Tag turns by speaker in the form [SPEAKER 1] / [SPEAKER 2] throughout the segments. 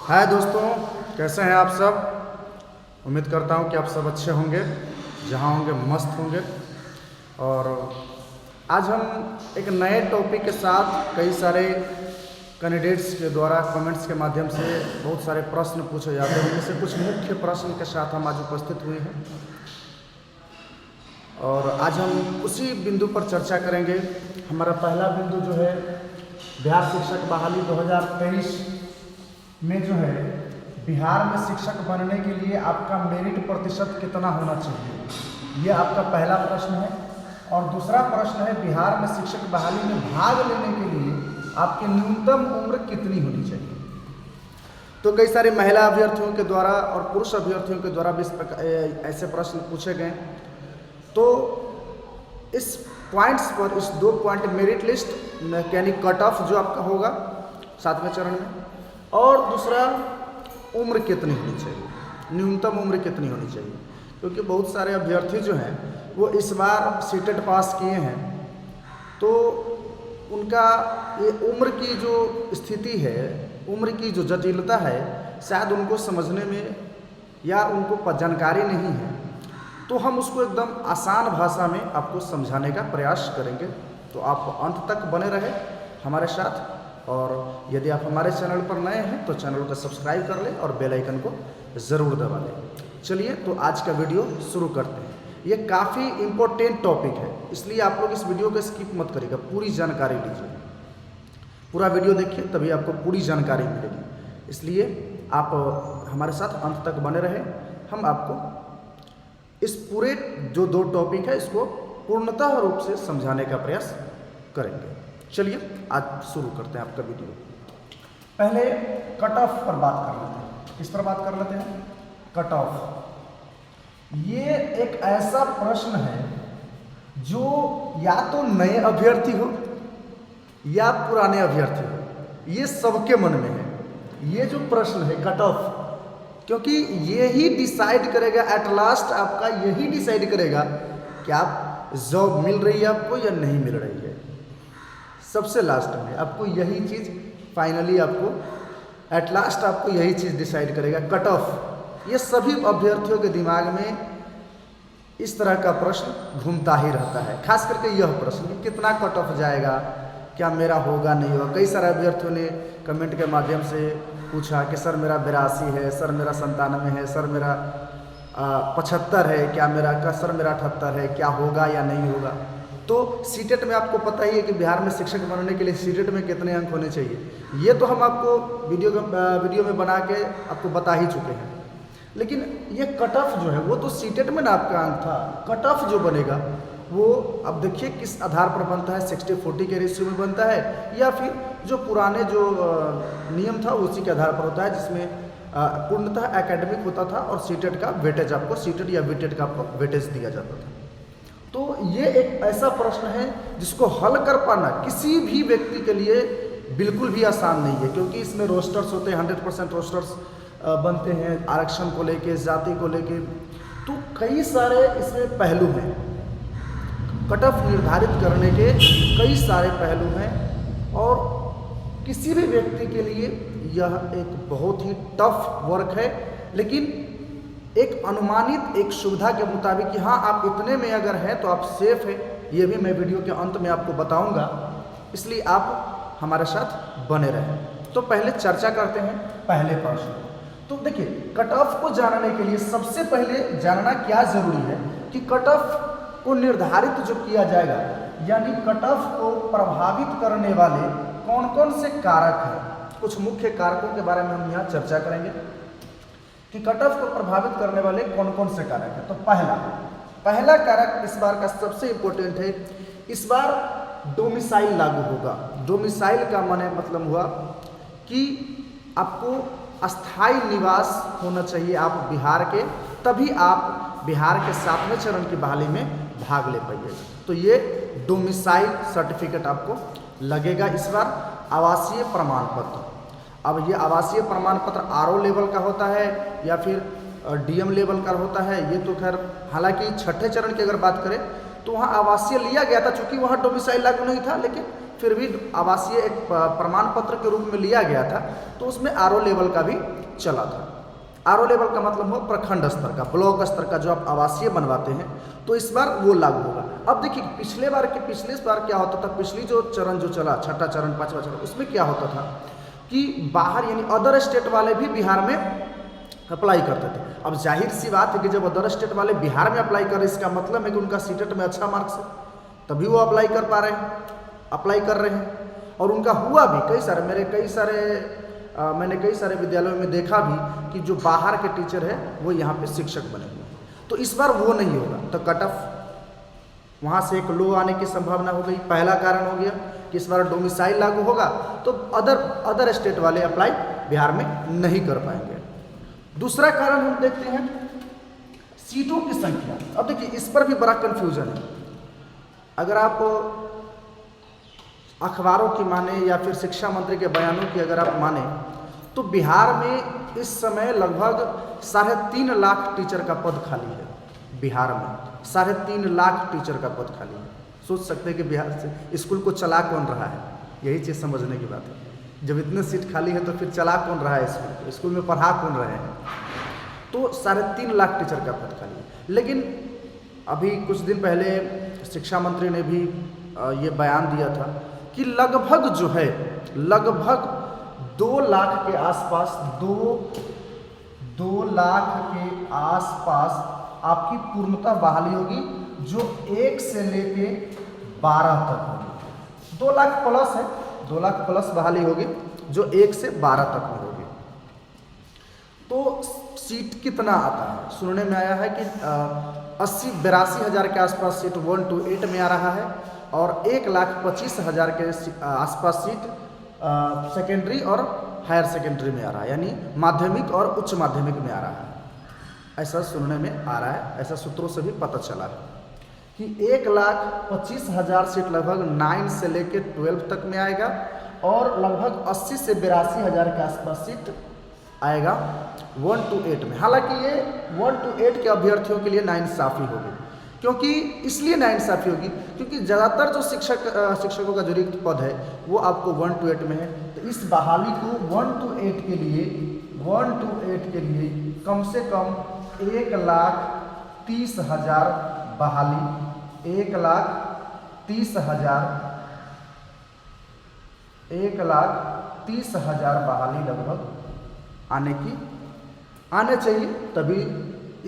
[SPEAKER 1] हाय दोस्तों, कैसे हैं आप सब। उम्मीद करता हूं कि आप सब अच्छे होंगे, जहां होंगे मस्त होंगे। और आज हम एक नए टॉपिक के साथ कई सारे कैंडिडेट्स के द्वारा कमेंट्स के माध्यम से बहुत सारे प्रश्न पूछे जाते हैं, उनमें से कुछ मुख्य प्रश्न के साथ हम आज उपस्थित हुए हैं। और आज हम उसी बिंदु पर चर्चा करेंगे। हमारा पहला बिंदु जो है, बिहार शिक्षक बहाली 2023 में जो है, बिहार में शिक्षक बनने के लिए आपका मेरिट प्रतिशत कितना होना चाहिए, ये आपका पहला प्रश्न है। और दूसरा प्रश्न है, बिहार में शिक्षक बहाली में भाग लेने के लिए आपकी न्यूनतम उम्र कितनी होनी चाहिए। तो कई सारे महिला अभ्यर्थियों के द्वारा और पुरुष अभ्यर्थियों के द्वारा भी ऐसे प्रश्न पूछे गए। तो इस पॉइंट्स पर, इस 2 पॉइंट मेरिट लिस्ट यानी कट ऑफ जो आपका होगा 7वें चरण में, और दूसरा उम्र कितनी होनी चाहिए, न्यूनतम उम्र कितनी होनी चाहिए। क्योंकि बहुत सारे अभ्यर्थी जो हैं वो इस बार सीटेट पास किए हैं, तो उनका ये उम्र की जो स्थिति है, उम्र की जो जटिलता है, शायद उनको समझने में या उनको जानकारी नहीं है। तो हम उसको एकदम आसान भाषा में आपको समझाने का प्रयास करेंगे। तो आप अंत तक बने रहे हमारे साथ। और यदि आप हमारे चैनल पर नए हैं तो चैनल को सब्सक्राइब कर लें और बेल आइकन को ज़रूर दबा लें। चलिए, तो आज का वीडियो शुरू करते हैं। ये काफ़ी इम्पोर्टेंट टॉपिक है, इसलिए आप लोग इस वीडियो को स्किप मत करिएगा, पूरी जानकारी लीजिए। पूरा वीडियो देखिए, तभी आपको पूरी जानकारी मिलेगी। इसलिए आप हमारे साथ अंत तक बने रहें। हम आपको इस पूरे जो 2 टॉपिक है इसको पूर्णतः रूप से समझाने का प्रयास करेंगे। चलिए, आज शुरू करते हैं आपका वीडियो। पहले कट ऑफ पर बात कर लेते हैं। किस पर बात कर लेते हैं? Cut off. ये एक ऐसा प्रश्न है जो या तो नए अभ्यर्थी हो या पुराने अभ्यर्थी हो, ये सबके मन में है। ये जो प्रश्न है कट ऑफ, क्योंकि ये ही डिसाइड करेगा, एट लास्ट आपका यही डिसाइड करेगा कि आप जॉब मिल रही है आपको या नहीं मिल रही है। सबसे लास्ट में आपको यही चीज़ फाइनली, आपको एट लास्ट आपको यही चीज़ डिसाइड करेगा, कट ऑफ। ये सभी अभ्यर्थियों के दिमाग में इस तरह का प्रश्न घूमता ही रहता है, खास करके यह प्रश्न कि कितना कट ऑफ जाएगा, क्या मेरा होगा नहीं होगा। कई सारे अभ्यर्थियों ने कमेंट के माध्यम से पूछा कि सर मेरा 82 है, सर मेरा 97 है, सर मेरा 75 है, क्या मेरा सर मेरा 78 है, क्या होगा या नहीं होगा। तो सीटेट में आपको पता ही है कि बिहार में शिक्षक बनने के लिए सीटेट में कितने अंक होने चाहिए। ये तो हम आपको वीडियो में बना के आपको बता ही चुके हैं। लेकिन ये कट ऑफ जो है वो तो सीटेट में ना आपका अंक था। कट ऑफ जो बनेगा वो अब देखिए किस आधार पर बनता है, 60-40 के रेशियो में बनता है, या फिर जो पुराने जो नियम था उसी के आधार पर होता है, जिसमें पूर्णतः एकेडमिक होता था और सीटेट का वेटेज, आपको सीटेट या वीटेट का आपको वेटेज दिया जाता था। तो ये एक ऐसा प्रश्न है जिसको हल कर पाना किसी भी व्यक्ति के लिए बिल्कुल भी आसान नहीं है, क्योंकि इसमें रोस्टर्स होते हैं, 100% रोस्टर्स बनते हैं आरक्षण को लेके, जाति को लेके। तो कई सारे इसमें पहलू हैं, कट ऑफ निर्धारित करने के कई सारे पहलू हैं। और किसी भी व्यक्ति के लिए यह एक बहुत ही टफ वर्क है, लेकिन एक अनुमानित, एक सुविधा के मुताबिक कि हाँ आप इतने में अगर हैं तो आप सेफ हैं, ये भी मैं वीडियो के अंत में आपको बताऊंगा। इसलिए आप हमारे साथ बने रहें। तो पहले चर्चा करते हैं पहले प्रश्न। तो देखिए, कट ऑफ को जानने के लिए सबसे पहले जानना क्या जरूरी है कि कट ऑफ को निर्धारित जो किया जाएगा, यानी कट ऑफ को प्रभावित करने वाले कौन कौन से कारक हैं। कुछ मुख्य कारकों के बारे में हम यहाँ चर्चा करेंगे कि कट ऑफ को प्रभावित करने वाले कौन कौन से कारक हैं। तो पहला कारक इस बार का सबसे इम्पोर्टेंट है, इस बार डोमिसाइल लागू होगा। डोमिसाइल का माने मतलब हुआ कि आपको अस्थायी निवास होना चाहिए आप बिहार के, तभी आप बिहार के 7वें चरण की बहाली में भाग ले पाइएगा। तो ये डोमिसाइल सर्टिफिकेट आपको लगेगा इस बार। आवासीय प्रमाण पत्र, अब ये आवासीय प्रमाण पत्र आरओ लेवल का होता है या फिर डीएम लेवल का होता है, ये तो खैर, हालांकि 6ठे चरण की अगर बात करें तो वहाँ आवासीय लिया गया था, चूँकि वहाँ डोमिसाइल लागू नहीं था, लेकिन फिर भी आवासीय एक प्रमाण पत्र के रूप में लिया गया था। तो उसमें आरओ लेवल का भी चला था। आरओ लेवल का मतलब हो प्रखंड स्तर का, ब्लॉक स्तर का जो आप आवासीय बनवाते हैं, तो इस बार वो लागू होगा। अब देखिए पिछले बार क्या होता था, पिछली जो चरण जो चला, छठा चरण, पाँचवा चरण, उसमें क्या होता था कि बाहर यानी अदर स्टेट वाले भी बिहार में अप्लाई करते थे। अब जाहिर सी बात है कि जब अदर स्टेट वाले बिहार में अप्लाई कर रहे हैं, इसका मतलब है कि उनका सीटेट में अच्छा मार्क्स है, तभी वो अप्लाई कर पा रहे हैं, अप्लाई कर रहे हैं। और उनका हुआ भी, मैंने कई सारे विद्यालयों में देखा भी कि जो बाहर के टीचर है वो यहाँ पे शिक्षक बने हुए हैं। तो इस बार वो नहीं होगा, तो कट ऑफ वहाँ से एक लो आने की संभावना हो गई। पहला कारण हो गया कि इस बार डोमिसाइल लागू होगा, तो अदर स्टेट वाले अप्लाई बिहार में नहीं कर पाएंगे। दूसरा कारण हम देखते हैं सीटों की संख्या। अब देखिए इस पर भी बड़ा कन्फ्यूजन है। अगर आप अखबारों की माने या फिर शिक्षा मंत्री के बयानों की अगर आप माने, तो बिहार में इस समय लगभग 3.5 लाख टीचर का पद खाली है। बिहार में 3.5 लाख टीचर का पद खाली है। सोच सकते हैं कि बिहार से स्कूल को चला कौन रहा है, यही चीज़ समझने की बात है। जब इतने सीट खाली है तो फिर चला कौन रहा है स्कूल को, स्कूल में पढ़ा कौन रहे हैं। तो 3.5 लाख टीचर का पद खाली है। लेकिन अभी कुछ दिन पहले शिक्षा मंत्री ने भी ये बयान दिया था कि लगभग 2 लाख के आसपास 2 लाख के आसपास आपकी पूर्णतः बहाली होगी, जो 1 से लेके 12 तक होगी। 2 लाख प्लस है, 2 लाख प्लस बहाली होगी, जो 1 से 12 तक में होगी। तो सीट कितना आता है, सुनने में आया है कि 82 हज़ार के आसपास सीट 1 to 8 में आ रहा है, और 1,25,000 के आसपास सीट सेकेंडरी और हायर सेकेंडरी में आ रहा है, यानी माध्यमिक और उच्च माध्यमिक में आ रहा है। ऐसा सुनने में आ रहा है, ऐसा सूत्रों से भी पता चला है कि 1,25,000 सीट लगभग 9 से लेकर 12 तक में आएगा, और लगभग 80 से 82 हज़ार के आसपास सीट आएगा 1 to 8 में। हालांकि ये 1 to 8 के अभ्यर्थियों के लिए नाइंसाफ़ी होगी, क्योंकि इसलिए नाइंसाफ़ी होगी क्योंकि ज़्यादातर जो शिक्षकों का जो रिक्त पद है वो आपको 1 to 8 में है। तो इस बहाली को 1 to 8 के लिए कम से कम 1,30,000 बहाली, 1,30,000 बहाली लगभग आने चाहिए, तभी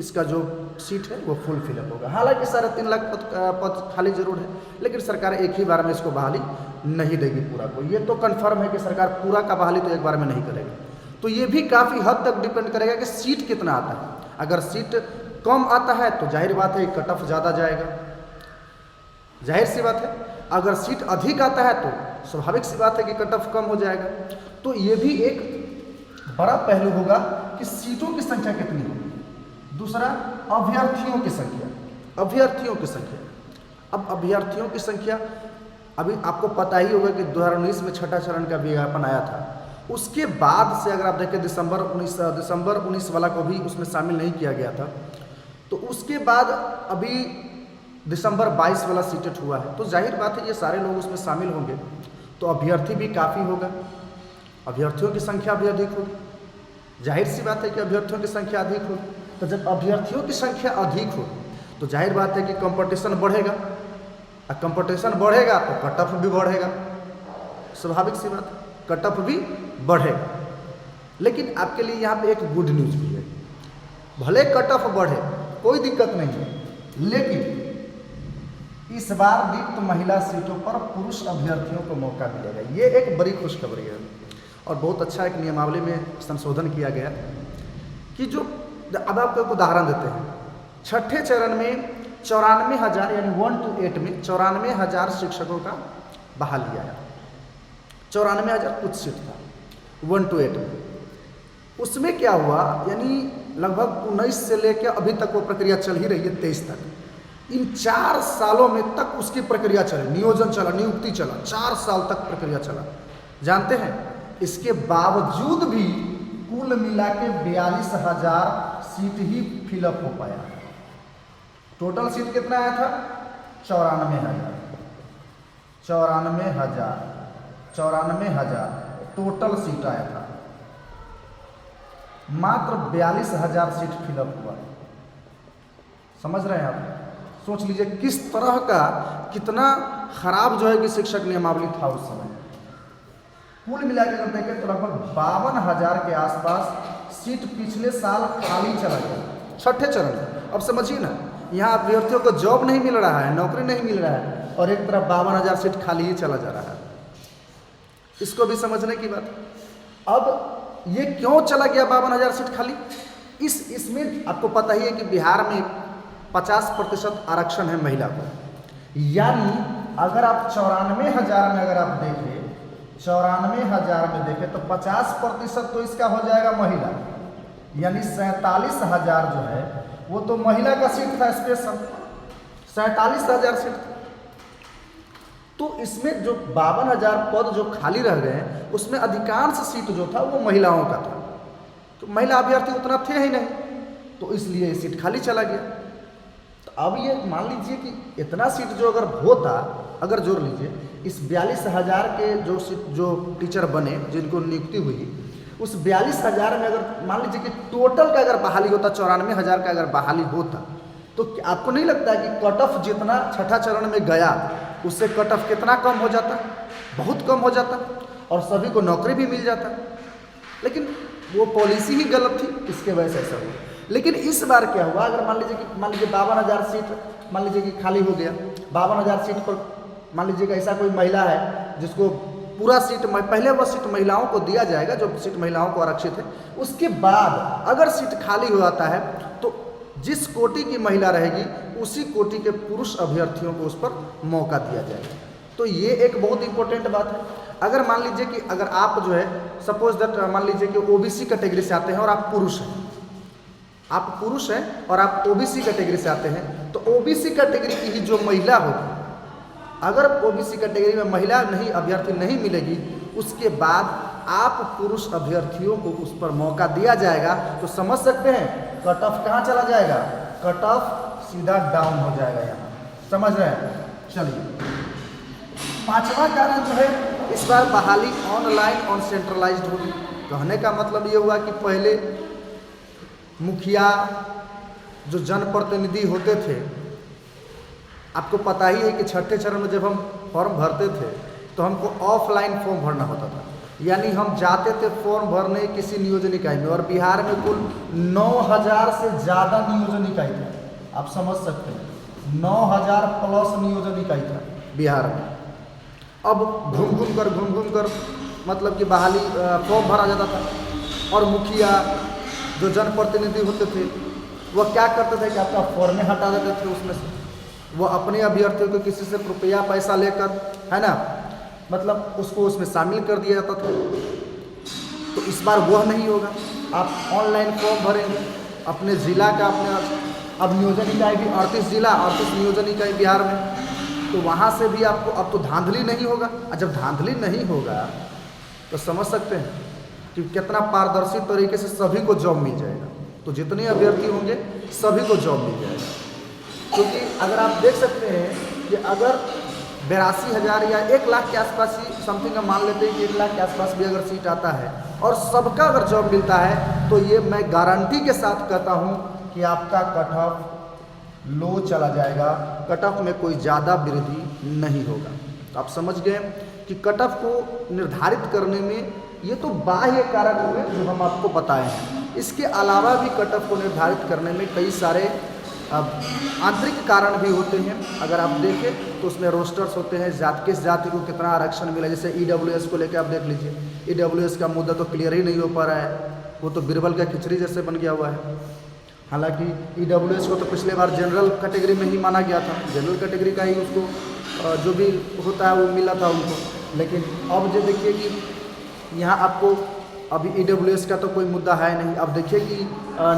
[SPEAKER 1] इसका जो सीट है वो फुल फिलअप होगा। हालांकि 3.5 लाख पद खाली जरूर है, लेकिन सरकार एक ही बार में इसको बहाली नहीं देगी पूरा को। ये तो कंफर्म है कि सरकार पूरा का बहाली तो एक बार में नहीं करेगी। तो ये भी काफ़ी हद तक डिपेंड करेगा कि सीट कितना आता है। अगर सीट कम आता है तो जाहिर बात है कट ऑफ ज़्यादा जाएगा, जाहिर सी बात है। अगर सीट अधिक आता है तो स्वाभाविक सी बात है कि कट ऑफ कम हो जाएगा। तो ये भी एक बड़ा पहलू होगा कि सीटों की संख्या कितनी होगी। दूसरा अभ्यर्थियों की संख्या। अब अभ्यर्थियों की संख्या अभी आपको पता ही होगा कि 2019 में छठा चरण का विज्ञापन आया था। उसके बाद से अगर आप देखें दिसंबर 19 वाला को भी उसमें शामिल नहीं किया गया था। तो उसके बाद अभी दिसंबर 22 वाला सीटेट हुआ है, तो जाहिर बात है ये सारे लोग उसमें शामिल होंगे, तो अभ्यर्थी भी काफ़ी होगा, अभ्यर्थियों की संख्या भी अधिक होगी। जाहिर सी बात है कि अभ्यर्थियों की संख्या अधिक होगी। तो जब अभ्यर्थियों की संख्या अधिक होगी तो जाहिर बात है कि कंपटीशन बढ़ेगा, और कंपटीशन बढ़ेगा तो कट ऑफ भी बढ़ेगा, स्वाभाविक सी बात है, कट ऑफ भी बढ़ेगा। लेकिन आपके लिए यहाँ पे एक गुड न्यूज़ भी है, भले कट ऑफ बढ़े कोई दिक्कत नहीं है, लेकिन इस बार रिक्त महिला सीटों पर पुरुष अभ्यर्थियों को मौका मिलेगा। ये एक बड़ी खुशखबरी है, और बहुत अच्छा एक नियमावली में संशोधन किया गया कि जो, अब आपको एक उदाहरण देते हैं, छठे चरण में 94,000 यानी 1 to 8 में 94,000 शिक्षकों का बहाली आया। 94,000 कुछ सीट था 1 to 8 में। उसमें क्या हुआ, यानी लगभग 19 से लेकर अभी तक वो प्रक्रिया चल ही रही है 23 तक। इन 4 सालों में तक उसकी प्रक्रिया चली, नियोजन चला, नियुक्ति चला, 4 साल तक प्रक्रिया चला। जानते हैं इसके बावजूद भी कुल मिला के 42,000 सीट ही फिलअप हो पाया। टोटल सीट कितना आया था चौरानवे हजार टोटल सीट आया था। मात्र 42,000 सीट फिलअप हुआ। समझ रहे हैं आप? सोच लीजिए किस तरह का कितना खराब जो है कि शिक्षक नियमावली था उस समय। कुल मिलाकर अगर देखें तो लगभग 52,000 के आसपास सीट पिछले साल खाली चला गया, छठे चरण में। अब समझिए ना, यहाँ अभ्यर्थियों को जॉब नहीं मिल रहा है, नौकरी नहीं मिल रहा है, और एक तरफ 52,000 सीट खाली ही चला जा रहा है। इसको भी समझने की बात। अब ये क्यों चला गया 52,000 सीट खाली? इसमें आपको पता ही है कि बिहार में 50% आरक्षण है महिला को। यानी अगर आप 94,000 में अगर आप देखें, 94,000 में देखें तो 50% तो इसका हो जाएगा महिला, यानी 47,000 जो है वो तो महिला का सीट था स्पेशल, 47,000 सीट। तो इसमें जो 52,000 पद जो खाली रह गए उसमें अधिकांश सीट जो था वो महिलाओं का था। तो महिला अभ्यर्थी उतना थे ही नहीं, तो इसलिए ये सीट खाली चला गया। तो अब ये मान लीजिए कि इतना सीट जो अगर होता, अगर जोड़ लीजिए इस 42,000 के जो टीचर बने जिनको नियुक्ति हुई, उस 42,000 में अगर मान लीजिए कि टोटल का अगर बहाली होता, 94,000 का अगर बहाली होता, तो आपको नहीं लगता कि कट ऑफ जितना छठा चरण में गया उससे कट ऑफ कितना कम हो जाता? बहुत कम हो जाता, और सभी को नौकरी भी मिल जाता। लेकिन वो पॉलिसी ही गलत थी, इसके वजह से ऐसा हुआ। लेकिन इस बार क्या हुआ, अगर मान लीजिए 52,000 सीट मान लीजिए कि खाली हो गया, 52,000 सीट पर मान लीजिए कि ऐसा कोई महिला है जिसको पूरा सीट, पहले वो सीट महिलाओं को दिया जाएगा जो सीट महिलाओं को आरक्षित है। उसके बाद अगर सीट खाली हो जाता है तो जिस कोटि की महिला रहेगी उसी कोटि के पुरुष अभ्यर्थियों को उस पर मौका दिया जाएगा। तो ये एक बहुत इंपॉर्टेंट बात है। अगर मान लीजिए कि अगर आप जो है सपोज दैट मान लीजिए कि ओबीसी कैटेगरी से आते हैं और आप पुरुष हैं, और आप ओबीसी कैटेगरी से आते हैं, तो ओबीसी कैटेगरी की ही जो महिला होगी, अगर ओबीसी कैटेगरी में महिला नहीं अभ्यर्थी नहीं मिलेगी, उसके बाद आप पुरुष अभ्यर्थियों को उस पर मौका दिया जाएगा। तो समझ सकते हैं कट ऑफ कहाँ चला जाएगा? कट ऑफ सीधा डाउन हो जाएगा यहाँ। समझ रहे हैं? चलिए, पांचवा कारण जो है इस बार बहाली ऑनलाइन और सेंट्रलाइज्ड होगी। कहने का मतलब ये हुआ कि पहले मुखिया जो जनप्रतिनिधि होते थे, आपको पता ही है कि छठे चरण में जब हम फॉर्म भरते थे तो हमको ऑफलाइन फॉर्म भरना होता था, यानी हम जाते थे फॉर्म भरने किसी नियोजन इकाई में, और बिहार में कुल 9,000 से ज़्यादा नियोजन इकाई था। आप समझ सकते हैं 9,000 प्लस नियोजन इकाई था बिहार में। अब घूम घूम कर मतलब कि बहाली फॉर्म भरा जाता था, और मुखिया जो जनप्रतिनिधि होते थे वह क्या करते थे कि आपका फॉर्में हटा देते थे, उसमें से वो अपने अभ्यर्थियों को किसी से रुपया पैसा लेकर, है ना, मतलब उसको उसमें शामिल कर दिया जाता था। तो इस बार वह नहीं होगा, आप ऑनलाइन फॉर्म भरेंगे अपने ज़िला का। अपने अब नियोजन इकाई भी 38 जिला 38 नियोजन इकाई बिहार में, तो वहाँ से भी आपको अब तो धांधली नहीं होगा। और जब धांधली नहीं होगा तो समझ सकते हैं कि कितना पारदर्शी तरीके से सभी को जॉब मिल जाएगा। तो जितने अभ्यर्थी होंगे सभी को जॉब मिल जाएगा। क्योंकि अगर आप देख सकते हैं कि अगर 82,000 या 1 लाख के आसपास ही समथिंग हम मान लेते हैं कि 1 लाख के आसपास भी अगर सीट आता है और सबका अगर जॉब मिलता है, तो ये मैं गारंटी के साथ कहता हूँ कि आपका कट ऑफ लो चला जाएगा, कट ऑफ में कोई ज़्यादा वृद्धि नहीं होगा। तो आप समझ गए कि कट ऑफ को निर्धारित करने में ये तो बाह्य कारक हुए जो हम आपको बताए हैं। इसके अलावा भी कट ऑफ को निर्धारित करने में कई सारे आंतरिक कारण भी होते हैं। अगर आप देखें तो उसमें रोस्टर्स होते हैं, किस जाति को कितना आरक्षण मिला। जैसे ईडब्ल्यूएस को लेकर आप देख लीजिए, ईडब्ल्यूएस का मुद्दा तो क्लियर ही नहीं हो पा रहा है, वो तो बिरबल का खिचड़ी जैसे बन गया हुआ है। हालांकि ईडब्ल्यूएस को तो पिछले बार जनरल कैटेगरी में ही माना गया था, जनरल कैटेगरी का ही उसको जो भी होता है वो मिला था उनको। लेकिन अब जो देखिए कि यहाँ आपको अभी ईडब्ल्यूएस का तो कोई मुद्दा है नहीं। अब देखिए कि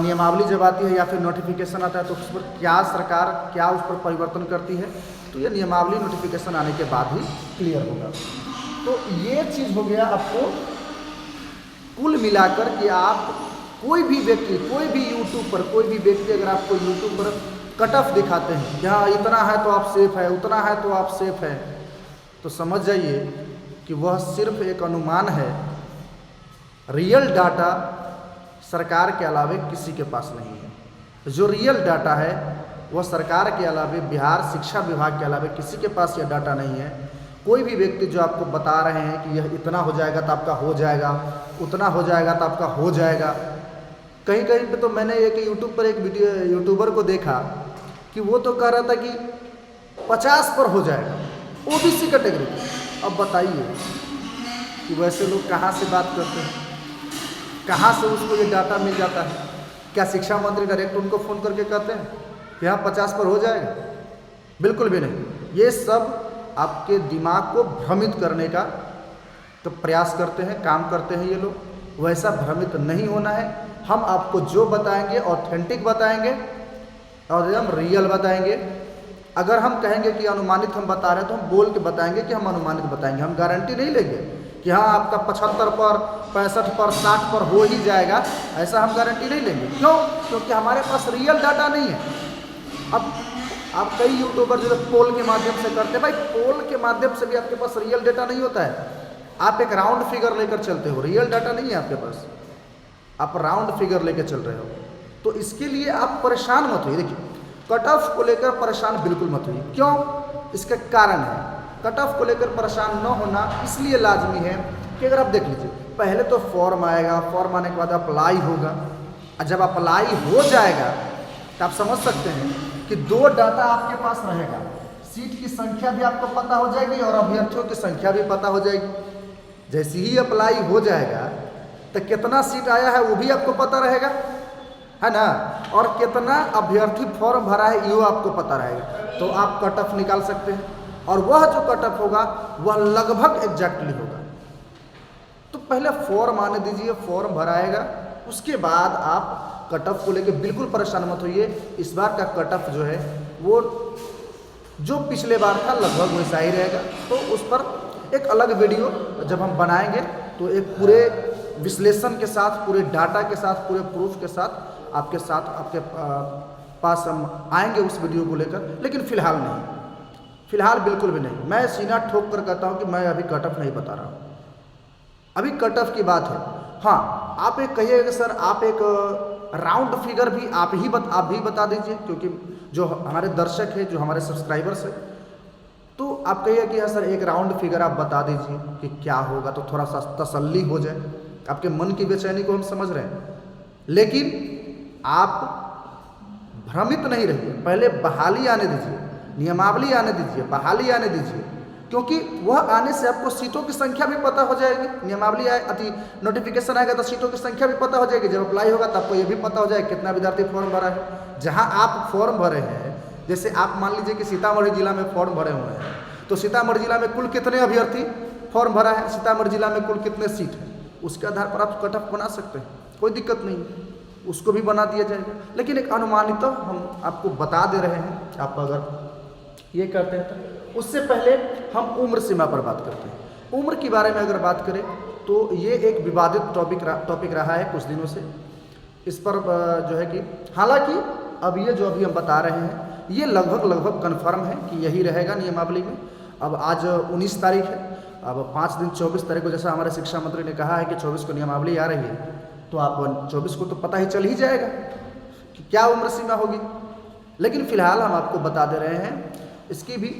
[SPEAKER 1] नियमावली जब आती है या फिर नोटिफिकेशन आता है तो उस पर क्या सरकार क्या उस पर परिवर्तन करती है, तो ये नियमावली नोटिफिकेशन आने के बाद ही क्लियर होगा। तो ये चीज़ हो गया आपको कुल मिलाकर कि आप कोई भी व्यक्ति, कोई भी यूट्यूब पर कोई भी व्यक्ति अगर आपको यूट्यूब पर कट ऑफ दिखाते हैं कि हाँ इतना है तो आप सेफ है, उतना है तो आप सेफ है, तो समझ जाइए कि वह सिर्फ एक अनुमान है। रियल डाटा सरकार के अलावे किसी के पास नहीं है। जो रियल डाटा है वह सरकार के अलावे, बिहार शिक्षा विभाग के अलावे किसी के पास यह डाटा नहीं है। कोई भी व्यक्ति जो आपको बता रहे हैं कि यह इतना हो जाएगा तो आपका हो जाएगा, उतना हो जाएगा तो आपका हो जाएगा, कहीं कहीं पे तो मैंने एक यूट्यूब पर एक यूट्यूबर को देखा कि वो तो कह रहा था कि 50 पर हो जाएगा, ओबीसी कैटेगरी। अब बताइए कि वैसे लोग कहाँ से बात करते हैं, कहाँ से उसको ये डाटा मिल जाता है? क्या शिक्षा मंत्री डायरेक्ट उनको फ़ोन करके कहते हैं कि हाँ 50 पर हो जाएगा? बिल्कुल भी नहीं। ये सब आपके दिमाग को भ्रमित करने का तो प्रयास करते हैं, काम करते हैं ये लोग। वैसा भ्रमित नहीं होना है। हम आपको जो बताएंगे ऑथेंटिक बताएंगे और एकदम रियल बताएंगे। अगर हम कहेंगे कि अनुमानित हम बता रहे हैं तो हम बोल के बताएंगे कि हम अनुमानित बताएंगे। हम गारंटी नहीं लेंगे कि हाँ आपका 75 पर, 65 पर, 60 पर हो ही जाएगा, ऐसा हम गारंटी नहीं लेंगे। क्यों? क्योंकि हमारे पास रियल डाटा नहीं है। अब आप कई यूट्यूबर जो पोल के माध्यम से करते हैं, भाई पोल के माध्यम से भी आपके पास रियल डाटा नहीं होता है। आप एक राउंड फिगर लेकर चलते हो, रियल डाटा नहीं है आपके पास, आप राउंड फिगर लेकर चल रहे हो। तो इसके लिए आप परेशान मत होइए। देखिए, कट ऑफ को लेकर परेशान बिल्कुल मत होइए। क्यों? इसका कारण है, कट ऑफ को लेकर परेशान न होना इसलिए लाजमी है कि अगर आप देख लीजिए, पहले तो फॉर्म आएगा, फॉर्म आने के बाद अप्लाई होगा, और जब अप्लाई हो जाएगा तो आप समझ सकते हैं कि 2 डाटा आपके पास रहेगा। सीट की संख्या भी आपको पता हो जाएगी और अभ्यर्थियों की संख्या भी पता हो जाएगी। जैसे ही अप्लाई हो जाएगा तो कितना सीट आया है वो भी आपको पता रहेगा, है ना, और कितना अभ्यर्थी फॉर्म भरा है ये आपको पता रहेगा। तो आप कट ऑफ निकाल सकते हैं, और वह जो कट ऑफ होगा वह लगभग एग्जैक्टली होगा। तो पहले फॉर्म आने दीजिए, फॉर्म भराएगा, उसके बाद आप कट ऑफ को लेकर बिल्कुल परेशान मत होइए। इस बार का कट ऑफ जो है वो जो पिछले बार था लगभग वैसा ही रहेगा। तो उस पर एक अलग वीडियो जब हम बनाएंगे तो एक पूरे विश्लेषण के साथ, पूरे डाटा के साथ, पूरे प्रूफ के साथ आपके पास हम आएंगे उस वीडियो को लेकर। लेकिन फ़िलहाल नहीं, फ़िलहाल बिल्कुल भी नहीं। मैं सीना ठोक कर कहता हूँ कि मैं अभी कट ऑफ नहीं बता रहा हूँ, अभी कट ऑफ की बात है। हाँ, आप एक कहिएगा सर आप एक राउंड फिगर भी आप भी बता दीजिए, क्योंकि जो हमारे दर्शक हैं, जो हमारे सब्सक्राइबर्स हैं, तो आप कहिए कि हाँ सर एक राउंड फिगर आप बता दीजिए कि क्या होगा, तो थोड़ा सा तसल्ली हो जाए। आपके मन की बेचैनी को हम समझ रहे हैं, लेकिन आप भ्रमित नहीं रहिए। पहले बहाली आने दीजिए, नियमावली आने दीजिए, बहाली आने दीजिए, क्योंकि वह आने से आपको सीटों की संख्या भी पता हो जाएगी। नियमावली आए, नोटिफिकेशन आएगा तो सीटों की संख्या भी पता हो जाएगी। जब अप्लाई होगा तो आपको ये भी पता हो जाएगा कितना विद्यार्थी फॉर्म भरा है। जहां आप फॉर्म भरे हैं, जैसे आप मान लीजिए कि सीतामढ़ी जिला में फॉर्म भरे हुए हैं, तो सीतामढ़ी जिला में कुल कितने अभ्यर्थी फॉर्म भरा है, सीतामढ़ी जिला में कुल कितने सीट है, उसके आधार पर आप कट ऑफ बना सकते हैं, कोई दिक्कत नहीं, उसको भी बना दिया जाएगा। लेकिन एक अनुमानित हम आपको बता दे रहे हैं। आप अगर ये करते हैं तो उससे पहले हम उम्र सीमा पर बात करते हैं। उम्र के बारे में अगर बात करें तो ये एक विवादित टॉपिक रहा है कुछ दिनों से। इस पर जो है कि हालांकि अब ये जो अभी हम बता रहे हैं ये लगभग कन्फर्म है कि यही रहेगा नियमावली में। अब आज 19 तारीख है, अब 5 दिन 24 तारीख को जैसा हमारे शिक्षा मंत्री ने कहा है कि 24 को नियमावली आ रही है, तो आप 24 को तो पता ही चल ही जाएगा कि क्या उम्र सीमा होगी। लेकिन फिलहाल हम आपको बता दे रहे हैं इसकी भी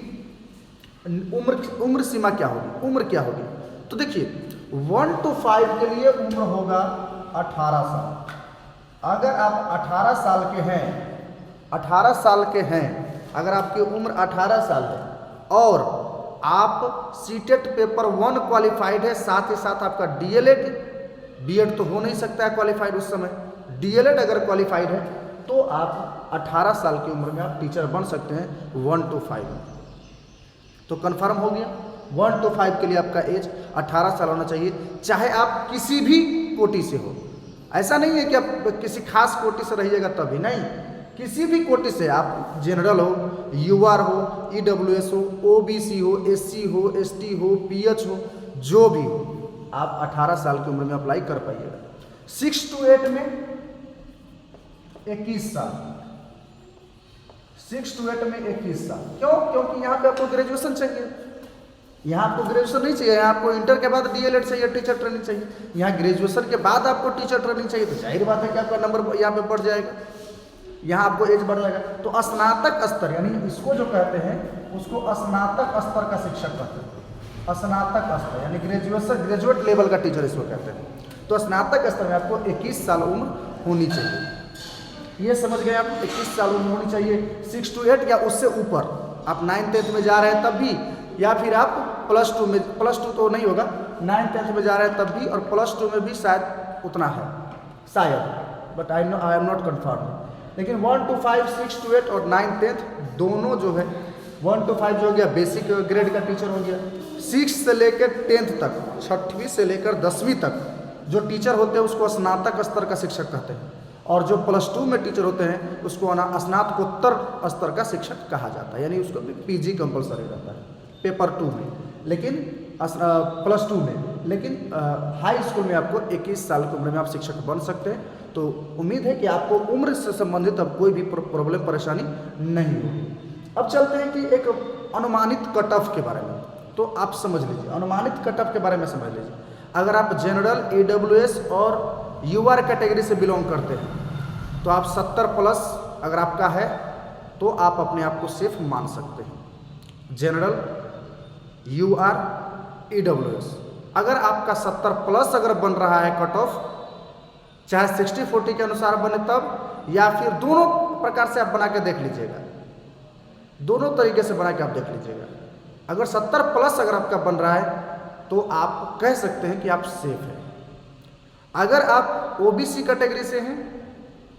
[SPEAKER 1] उम्र सीमा क्या होगी, उम्र क्या होगी। तो देखिए 1 to 5 के लिए उम्र होगा 18 साल। अगर आप 18 साल के हैं, अगर आपकी उम्र 18 साल है और आप सीटेट पेपर 1 क्वालिफाइड है, साथ ही साथ आपका डीएलएड, बीएड तो हो नहीं सकता है क्वालिफाइड उस समय, डीएलएड अगर क्वालिफाइड है तो आप 18 साल की उम्र में आप टीचर बन सकते हैं 1 to 5। तो कन्फर्म हो गया 1 to 5 के लिए आपका एज 18 साल होना चाहिए, चाहे आप किसी भी कोटि से हो। ऐसा नहीं है कि आप किसी खास कोटि से रहिएगा तभी, नहीं, किसी भी कोटि से, आप जनरल हो, यूआर हो, ईडब्ल्यूएस हो, ओबीसी हो, एससी हो, एसटी हो, पीएच हो, जो भी हो, आप 18 साल की उम्र में अप्लाई कर पाइएगा। 6 to 8 में 21 साल, 6 to 8 में 21 साल। क्यों? क्योंकि यहाँ पे आपको ग्रेजुएशन चाहिए, यहाँ आपको ग्रेजुएशन नहीं चाहिए, यहाँ आपको इंटर के बाद डीएलएड चाहिए, टीचर ट्रेनिंग चाहिए। यहाँ ग्रेजुएशन के बाद आपको टीचर ट्रेनिंग चाहिए, तो जाहिर बात है कि आपका नंबर यहाँ पे बढ़ जाएगा, यहाँ आपको एज बढ़ जाएगा। तो स्नातक स्तर यानी इसको जो कहते हैं उसको स्नातक स्तर का शिक्षक कहते हैं। स्नातक स्तर यानी ग्रेजुएट लेवल का टीचर इसको कहते हैं। तो स्नातक स्तर में आपको 21 साल उम्र होनी चाहिए। ये समझ गए आप, 21 साल उम्र होनी चाहिए। 6 to 8 या उससे ऊपर, आप 9th 10th में जा रहे हैं तब भी, या फिर आप +2 में, +2 तो नहीं होगा, 9th 10th में जा रहे हैं तब भी, और +2 में भी शायद उतना है शायद, but I am not confirm. लेकिन 1 to 5, 6 to 8 और 9th 10th दोनों जो है, 1 to 5 जो हो गया बेसिक ग्रेड का टीचर हो गया, 6 से लेकर 10th तक, 6वीं से लेकर 10वीं तक जो टीचर होते हैं उसको स्नातक स्तर का शिक्षक कहते हैं, और जो +2 में टीचर होते हैं उसको स्नातकोत्तर स्तर का शिक्षक कहा जाता है, यानी उसको पीजी कंपलसरी रहता है पेपर 2 में, लेकिन +2 में। लेकिन हाई स्कूल में आपको 21 साल की उम्र में आप शिक्षक बन सकते हैं। तो उम्मीद है कि आपको उम्र से संबंधित अब कोई भी प्रॉब्लम परेशानी नहीं होगी। अब चलते हैं कि एक अनुमानित कट ऑफ के बारे में, तो आप समझ लीजिए अनुमानित कट ऑफ के बारे में समझ लीजिए। अगर आप जनरल, AWS और UR कैटेगरी से बिलोंग करते हैं तो आप 70+ अगर आपका है तो आप अपने आप को सेफ मान सकते हैं। जनरल, UR, AWS अगर आपका 70+ अगर बन रहा है कट ऑफ, चाहे 60-40 के अनुसार बने तब, या फिर दोनों प्रकार से आप बना के देख लीजिएगा, दोनों तरीके से बना के आप देख लीजिएगा। अगर 70+ अगर आपका बन रहा है तो आप कह सकते हैं कि आप सेफ हैं। अगर आप OBC कैटेगरी से हैं,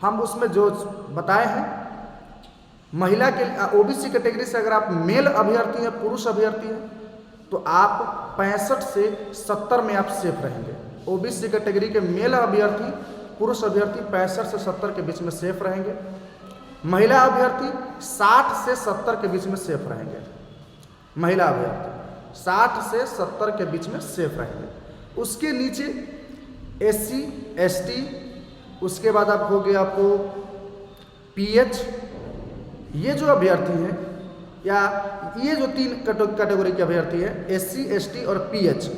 [SPEAKER 1] हम उसमें जो बताए हैं महिला के OBC कैटेगरी से अगर आप मेल अभ्यर्थी हैं, पुरुष अभ्यर्थी हैं, तो आप 65 से 70 में आप सेफ रहेंगे। OBC कैटेगरी के मेल अभ्यर्थी, पुरुष अभ्यर्थी 65 से 70 के बीच में सेफ रहेंगे। महिला अभ्यर्थी 60 से 70 के बीच में सेफ रहेंगे। महिला अभ्यर्थी 60 से 70 के बीच में सेफ रहेंगे। उसके नीचे SC, ST, उसके बाद आप हो गया आपको PH, ये जो अभ्यर्थी हैं, या ये जो 3 कैटेगरी के अभ्यर्थी हैं, SC, ST और PH,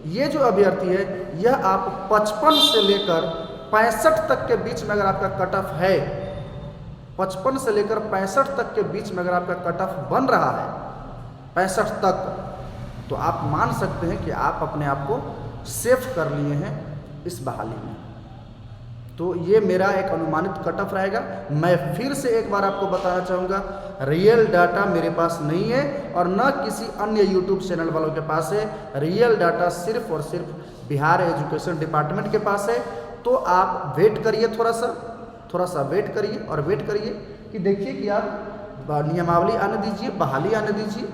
[SPEAKER 1] ये जो अभ्यर्थी है यह आप 55 से लेकर 65 तक के बीच में अगर आपका कट ऑफ है, 55 से लेकर 65 तक के बीच में अगर आपका कट ऑफ बन रहा है 65 तक, तो आप मान सकते हैं कि आप अपने आप को सेफ कर लिए हैं इस बहाली में। तो ये मेरा एक अनुमानित कट ऑफ रहेगा। मैं फिर से एक बार आपको बताना चाहूँगा, रियल डाटा मेरे पास नहीं है और न किसी अन्य यूट्यूब चैनल वालों के पास है। रियल डाटा सिर्फ और सिर्फ बिहार एजुकेशन डिपार्टमेंट के पास है। तो आप वेट करिए, थोड़ा सा वेट करिए, और वेट करिए कि देखिए कि आप नियमावली आने दीजिए, बहाली आने दीजिए।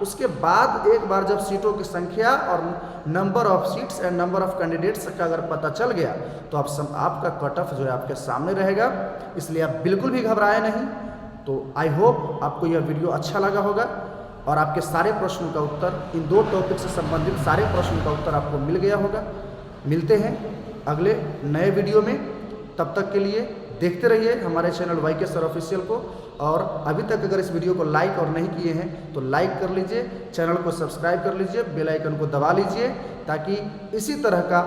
[SPEAKER 1] उसके बाद एक बार जब सीटों की संख्या और number of seats and number of candidates का अगर पता चल गया तो आपका कट ऑफ जो है आपके सामने रहेगा। इसलिए आप बिल्कुल भी घबराए नहीं। तो आई होप आपको यह वीडियो अच्छा लगा होगा और आपके सारे प्रश्नों का उत्तर, इन 2 टॉपिक से संबंधित सारे प्रश्नों का उत्तर आपको मिल गया होगा। मिलते हैं अगले नए वीडियो में, तब तक के लिए देखते रहिए हमारे चैनल YK सर ऑफिशियल को। और अभी तक अगर इस वीडियो को लाइक और नहीं किए हैं तो लाइक कर लीजिए, चैनल को सब्सक्राइब कर लीजिए, बेल आइकन को दबा लीजिए, ताकि इसी तरह का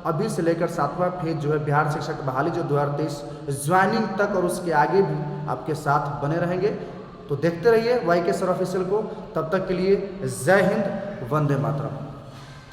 [SPEAKER 1] अभी से लेकर 7वां फेज जो है बिहार शिक्षक बहाली जो 2023 ज्वाइनिंग तक और उसके आगे भी आपके साथ बने रहेंगे। तो देखते रहिए YK सर ऑफिशियल को। तब तक के लिए जय हिंद, वंदे मातरम।